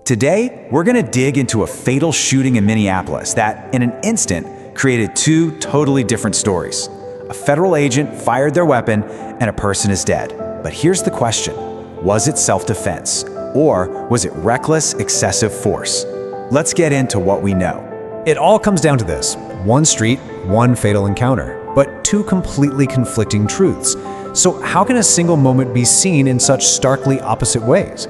Today, we're going to dig into a fatal shooting in Minneapolis that, in an instant, created two totally different stories. A federal agent fired their weapon, and a person is dead. But here's the question. Was it self-defense? Or was it reckless, excessive force? Let's get into what we know. It all comes down to this. One street, one fatal encounter, but two completely conflicting truths. So how can a single moment be seen in such starkly opposite ways?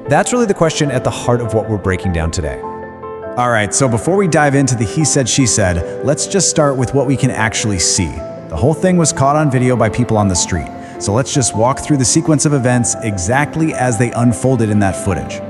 That's really the question at the heart of what we're breaking down today. All right, so before we dive into the he said, she said, let's just start with what we can actually see. The whole thing was caught on video by people on the street. So let's just walk through the sequence of events exactly as they unfolded in that footage.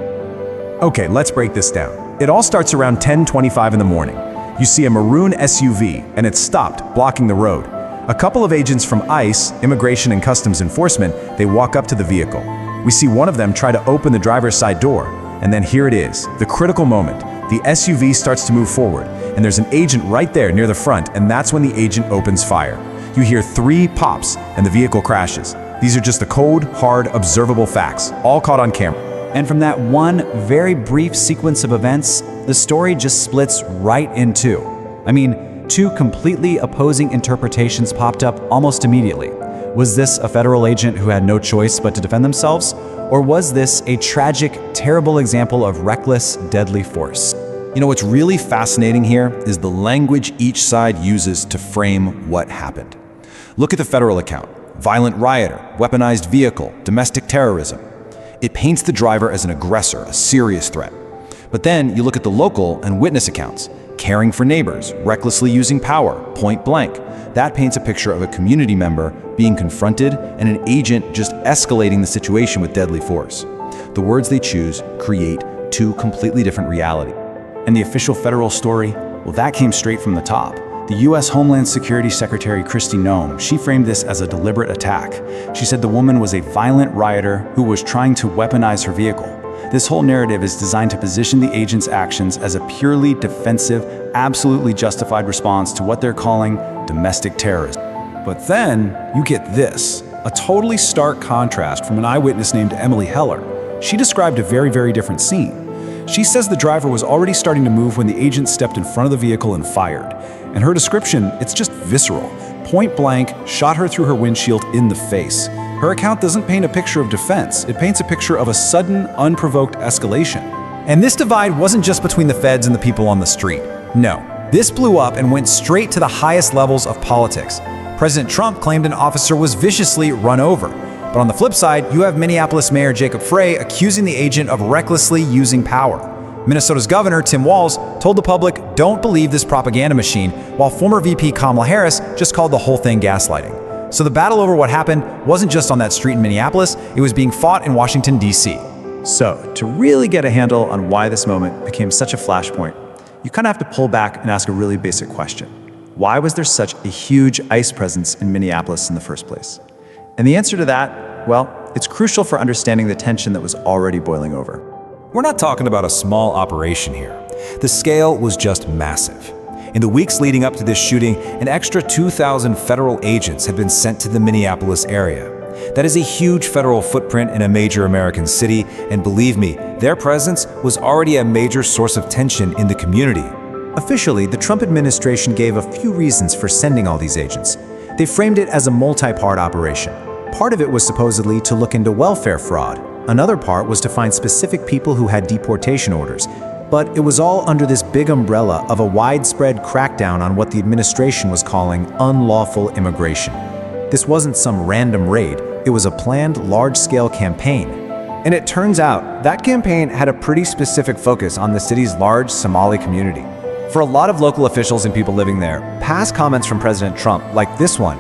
Okay, let's break this down. It all starts around 10:25 in the morning. You see a maroon SUV, and it's stopped, blocking the road. A couple of agents from ICE, Immigration and Customs Enforcement, they walk up to the vehicle. We see one of them try to open the driver's side door, and then here it is, the critical moment. The SUV starts to move forward, and there's an agent right there near the front, and that's when the agent opens fire. You hear 3 pops, and the vehicle crashes. These are just the cold, hard, observable facts, all caught on camera. And from that one very brief sequence of events, the story just splits right in two. I mean, two completely opposing interpretations popped up almost immediately. Was this a federal agent who had no choice but to defend themselves? Or was this a tragic, terrible example of reckless, deadly force? You know, what's really fascinating here is the language each side uses to frame what happened. Look at the federal account: violent rioter, weaponized vehicle, domestic terrorism. It paints the driver as an aggressor, a serious threat. But then you look at the local and witness accounts: caring for neighbors, recklessly using power, point blank. That paints a picture of a community member being confronted and an agent just escalating the situation with deadly force. The words they choose create two completely different realities. And the official federal story, well, that came straight from the top. The U.S. Homeland Security Secretary Kristi Noem, she framed this as a deliberate attack. She said the woman was a violent rioter who was trying to weaponize her vehicle. This whole narrative is designed to position the agent's actions as a purely defensive, absolutely justified response to what they're calling domestic terrorism. But then you get this, a totally stark contrast from an eyewitness named Emily Heller. She described a very, very different scene. She says the driver was already starting to move when the agent stepped in front of the vehicle and fired. And her description, it's just visceral. Point blank, shot her through her windshield in the face. Her account doesn't paint a picture of defense. It paints a picture of a sudden, unprovoked escalation. And this divide wasn't just between the feds and the people on the street. No, this blew up and went straight to the highest levels of politics. President Trump claimed an officer was viciously run over. But on the flip side, you have Minneapolis Mayor Frey accusing the agent of recklessly using power. Minnesota's Governor Tim Walz told the public, "Don't believe this propaganda machine," while former VP Kamala Harris just called the whole thing gaslighting. So the battle over what happened wasn't just on that street in Minneapolis, it was being fought in Washington, D.C. So, to really get a handle on why this moment became such a flashpoint, you kind of have to pull back and ask a really basic question. Why was there such a huge ICE presence in Minneapolis in the first place? And the answer to that, well, it's crucial for understanding the tension that was already boiling over. We're not talking about a small operation here. The scale was just massive. In the weeks leading up to this shooting, an extra 2,000 federal agents had been sent to the Minneapolis area. That is a huge federal footprint in a major American city, and believe me, their presence was already a major source of tension in the community. Officially, the Trump administration gave a few reasons for sending all these agents. They framed it as a multi-part operation. Part of it was supposedly to look into welfare fraud. Another part was to find specific people who had deportation orders. But it was all under this big umbrella of a widespread crackdown on what the administration was calling unlawful immigration. This wasn't some random raid, it was a planned large-scale campaign. And it turns out that campaign had a pretty specific focus on the city's large Somali community. For a lot of local officials and people living there, past comments from President Trump, like this one,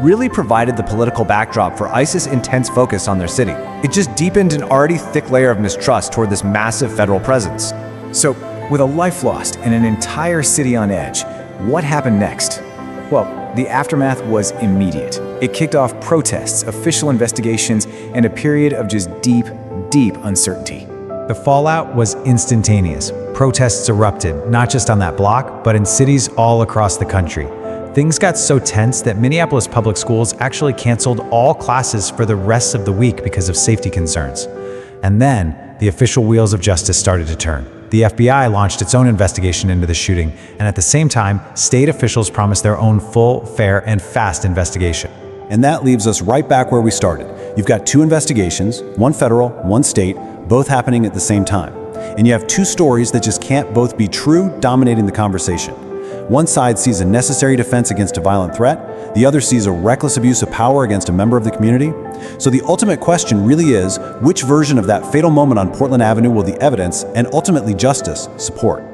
really provided the political backdrop for ICE's intense focus on their city. It just deepened an already thick layer of mistrust toward this massive federal presence. So, with a life lost and an entire city on edge, what happened next? Well, the aftermath was immediate. It kicked off protests, official investigations, and a period of just deep, deep uncertainty. The fallout was instantaneous. Protests erupted, not just on that block, but in cities all across the country. Things got so tense that Minneapolis public schools actually canceled all classes for the rest of the week because of safety concerns. And then the official wheels of justice started to turn. The FBI launched its own investigation into the shooting, and at the same time, state officials promised their own full, fair, and fast investigation. And that leaves us right back where we started. You've got two investigations, one federal, one state, both happening at the same time. And you have two stories that just can't both be true, dominating the conversation. One side sees a necessary defense against a violent threat, the other sees a reckless abuse of power against a member of the community. So the ultimate question really is, which version of that fatal moment on Portland Avenue will the evidence and ultimately justice support?